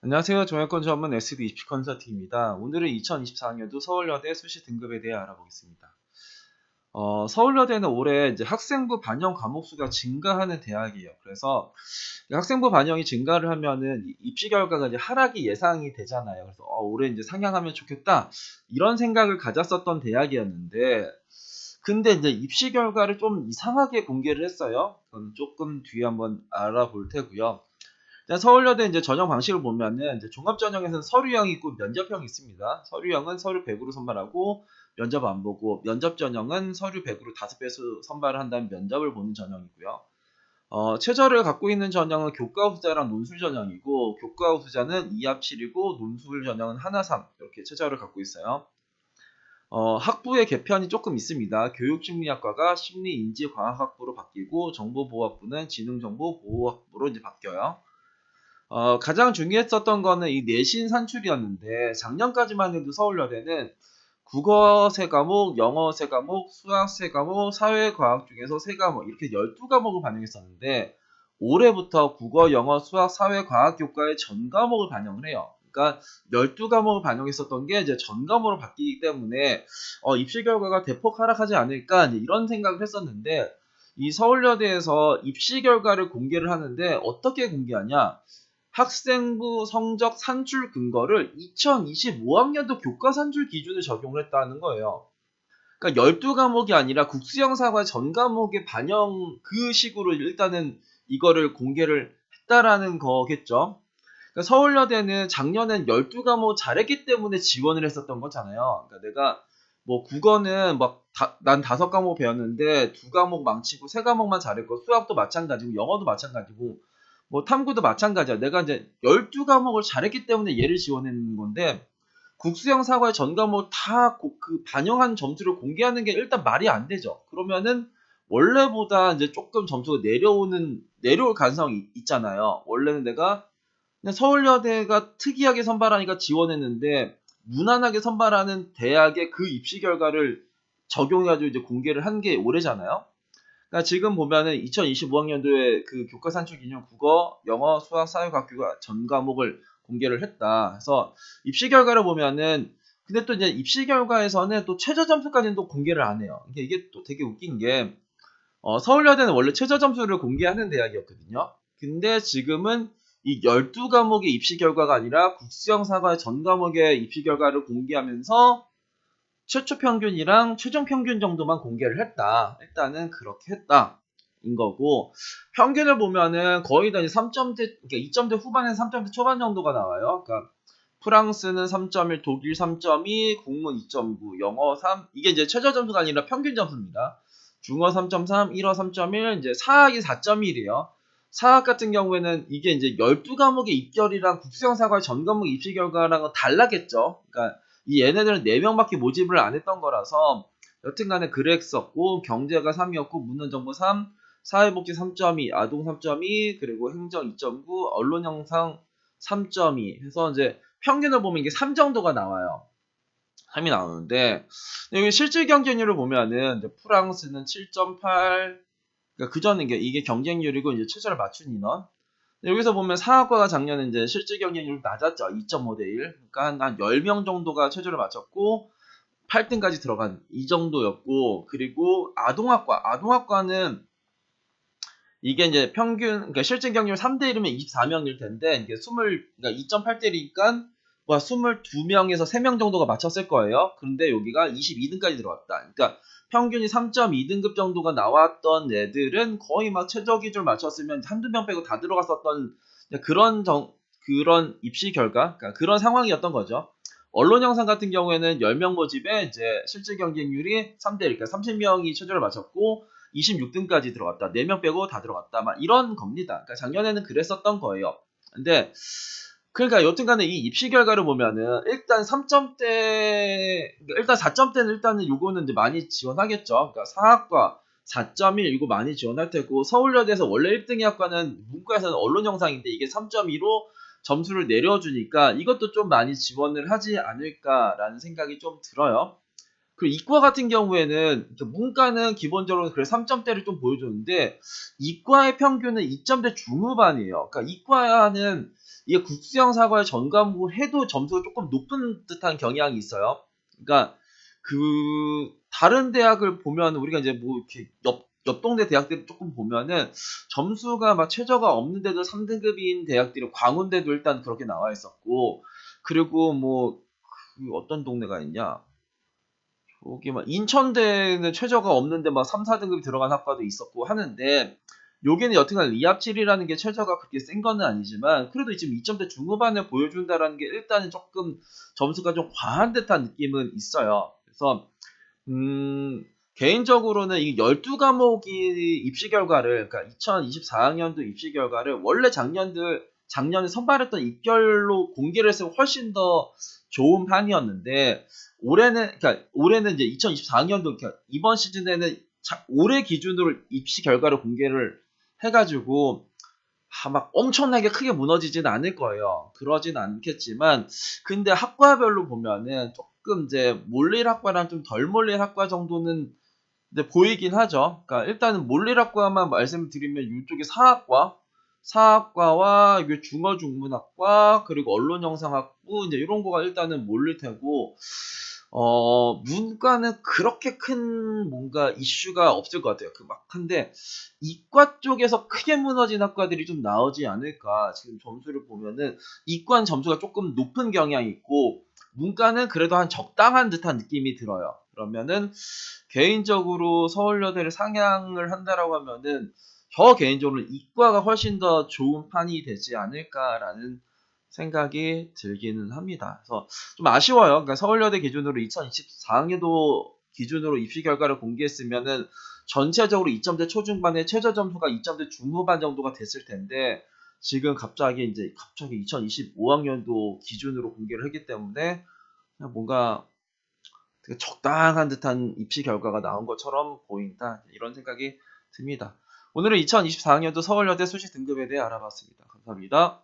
안녕하세요. 정약권 전문 SD 입시 컨설팅입니다. 오늘은 2024학년도 서울여대 수시 등급에 대해 알아보겠습니다. 서울여대는 올해 이제 학생부 반영 과목 수가 증가하는 대학이에요. 그래서 학생부 반영이 증가를 하면은 입시 결과가 이제 하락이 예상이 되잖아요. 그래서 올해 이제 상향하면 좋겠다 이런 생각을 가졌었던 대학이었는데, 근데 이제 입시 결과를 좀 이상하게 공개를 했어요. 그건 조금 뒤에 한번 알아볼 테고요. 서울여대 이제 전형 방식을 보면은 이제 종합전형에서는 서류형이 있고 면접형이 있습니다. 서류형은 서류 100으로 선발하고 면접 안 보고, 면접전형은 서류 100으로 5배수 선발을 한 다음 면접을 보는 전형이고요. 최저를 갖고 있는 전형은 교과 후자랑 논술 전형이고, 교과 후자는 2합 7이고 논술 전형은 1, 3 이렇게 최저를 갖고 있어요. 학부의 개편이 조금 있습니다. 교육심리학과가 심리인지과학학부로 바뀌고, 정보보호학부는 지능정보보호학부로 이제 바뀌어요. 가장 중요했었던 거는 이 내신 산출이었는데, 작년까지만 해도 서울여대는 국어 3과목, 영어 3과목, 수학 3과목, 사회과학 중에서 3과목 이렇게 12과목을 반영했었는데, 올해부터 국어, 영어, 수학, 사회과학 교과의 전 과목을 반영을 해요. 그러니까 12과목을 반영했었던 게 이제 전 과목으로 바뀌기 때문에 입시 결과가 대폭 하락하지 않을까 이런 생각을 했었는데, 이 서울여대에서 입시 결과를 공개를 하는데 어떻게 공개하냐? 학생부 성적 산출 근거를 2025학년도 교과 산출 기준을 적용을 했다는 거예요. 그러니까 12과목이 아니라 국수형 사과 전 과목의 반영, 그 식으로 일단은 이거를 공개를 했다라는 거겠죠. 그러니까 서울여대는 작년엔 12과목 잘했기 때문에 지원을 했었던 거잖아요. 그러니까 내가 뭐 국어는 난 5과목 배웠는데 2과목 망치고 3과목만 잘했고, 수학도 마찬가지고 영어도 마찬가지고 뭐 탐구도 마찬가지야. 내가 이제 12과목을 잘했기 때문에 얘를 지원했는 건데, 국수형 사과의 전 과목 다 그 반영한 점수를 공개하는 게 일단 말이 안 되죠. 그러면은 원래보다 이제 조금 점수가 내려올 가능성이 있잖아요. 원래는 내가 그냥 서울여대가 특이하게 선발하니까 지원했는데, 무난하게 선발하는 대학의 그 입시 결과를 적용해가지고 이제 공개를 한 게 올해잖아요. 그러니까 지금 보면은 2025학년도에 그 교과 산출 기준 국어, 영어, 수학, 사회과학 교과 전 과목을 공개를 했다. 그래서 입시 결과를 보면은, 근데 또 이제 입시 결과에서는 또 최저 점수까지는 또 공개를 안 해요. 이게 또 되게 웃긴 게, 서울여대는 원래 최저 점수를 공개하는 대학이었거든요. 근데 지금은 이 12과목의 입시 결과가 아니라 국수형 사과 전 과목의 입시 결과를 공개하면서 최초 평균이랑 최종 평균 정도만 공개를 했다. 일단은 그렇게 했다. 인 거고, 평균을 보면은 거의 다 3점대, 그러니까 2점대 후반에서 3점대 초반 정도가 나와요. 그러니까 프랑스는 3.1, 독일 3.2, 국문 2.9, 영어 3, 이게 이제 최저 점수가 아니라 평균 점수입니다. 중어 3.3, 1어 3.1, 이제 사학이 4.1이에요. 사학 같은 경우에는 이게 이제 12과목의 입결이랑 국수형 사과 전 과목 입시 결과랑은 달라겠죠. 그러니까 이 얘네들은 4명밖에 모집을 안 했던 거라서 여튼간에 그랬었고, 경제가 3이었고, 문헌정보 3, 사회복지 3.2, 아동 3.2, 그리고 행정 2.9, 언론영상 3.2 해서 이제 평균을 보면 이게 3 정도가 나와요. 3이 나오는데, 여기 실질 경쟁률을 보면은 이제 프랑스는 7.8, 그러니까 그전에 이게 경쟁률이고 이제 최저를 맞춘 인원. 여기서 보면 사학과가 작년에 이제 실질 경쟁률 낮았죠. 2.5대 1. 그러니까 한 10명 정도가 최저를 맞췄고 8등까지 들어간 이 정도였고, 그리고 아동학과는 이게 이제 평균, 그러니까 실질 경쟁률 3대 1이면 24명일 텐데, 이게 그러니까 2.8대 1이니까 뭐 22명에서 3명 정도가 맞췄을 거예요. 그런데 여기가 22등까지 들어왔다. 그러니까 평균이 3.2등급 정도가 나왔던 애들은 거의 막 최저 기준을 맞췄으면 한두 명 빼고 다 들어갔었던 그런 입시 결과, 그러니까 그런 상황이었던 거죠. 언론 영상 같은 경우에는 10명 모집에 이제 실질 경쟁률이 3대 1, 그러니까 30명이 최저를 맞췄고 26등까지 들어갔다. 4명 빼고 다 들어갔다. 막 이런 겁니다. 그러니까 작년에는 그랬었던 거예요. 근데 그러니까 여튼간에 이 입시 결과를 보면은 일단 3점대, 일단 4점대는 일단은 요거는 이제 많이 지원하겠죠. 그러니까 사학과 4.1 이거 많이 지원할 테고, 서울여대에서 원래 1등의 학과는 문과에서는 언론 영상인데 이게 3.2로 점수를 내려주니까 이것도 좀 많이 지원을 하지 않을까라는 생각이 좀 들어요. 그리고 이과 같은 경우에는 문과는 기본적으로 그래 3점대를 좀 보여줬는데, 이과의 평균은 2점대 중후반이에요. 그러니까 이과는 이게 국수형 사과의 전 과목을 해도 점수가 조금 높은 듯한 경향이 있어요. 그러니까 그 다른 대학을 보면 우리가 이제 뭐 이렇게 옆 동네 대학들을 조금 보면은 점수가 막 최저가 없는데도 3등급인 대학들이 광운대도 일단 그렇게 나와 있었고, 그리고 뭐 그 어떤 동네가 있냐? 거기 막 인천대는 최저가 없는데 막 3, 4등급이 들어간 학과도 있었고 하는데, 여기는 여튼간 리합7이라는 게 최저가 그렇게 센 거는 아니지만 그래도 지금 2점대 중후반을 보여준다라는 게 일단은 조금 점수가 좀 과한 듯한 느낌은 있어요. 그래서 개인적으로는 이 12과목이 입시 결과를, 그러니까 2024학년도 입시 결과를 원래 작년에 선발했던 입결로 공개를 했으면 훨씬 더 좋은 판이었는데, 올해는 이제 2024학년도, 그러니까 이번 시즌에는 올해 기준으로 입시 결과를 공개를 해가지고 막 엄청나게 크게 무너지진 않을 거예요. 그러진 않겠지만, 근데 학과별로 보면은 조금 이제 몰릴 학과랑 좀 덜 몰릴 학과 정도는 이제 보이긴 하죠. 그러니까 일단은 몰릴 학과만 말씀드리면 이쪽에 사학과와 이게 중어중문학과, 그리고 언론영상학부, 이제 이런 거가 일단은 몰릴 테고, 문과는 그렇게 큰 뭔가 이슈가 없을 것 같아요. 근데 이과 쪽에서 크게 무너진 학과들이 좀 나오지 않을까. 지금 점수를 보면은 이과는 점수가 조금 높은 경향이 있고, 문과는 그래도 한 적당한 듯한 느낌이 들어요. 그러면은 개인적으로 서울여대를 상향을 한다라고 하면은 저 개인적으로 이과가 훨씬 더 좋은 판이 되지 않을까라는 생각이 들기는 합니다. 그래서 좀 아쉬워요. 그러니까 서울여대 기준으로 2024학년도 기준으로 입시 결과를 공개했으면은 전체적으로 2점대 초중반에 최저 점수가 2점대 중후반 정도가 됐을 텐데, 지금 갑자기 2025학년도 기준으로 공개를 했기 때문에 그냥 뭔가 되게 적당한 듯한 입시 결과가 나온 것처럼 보인다, 이런 생각이 듭니다. 오늘은 2024학년도 서울여대 수시 등급에 대해 알아봤습니다. 감사합니다.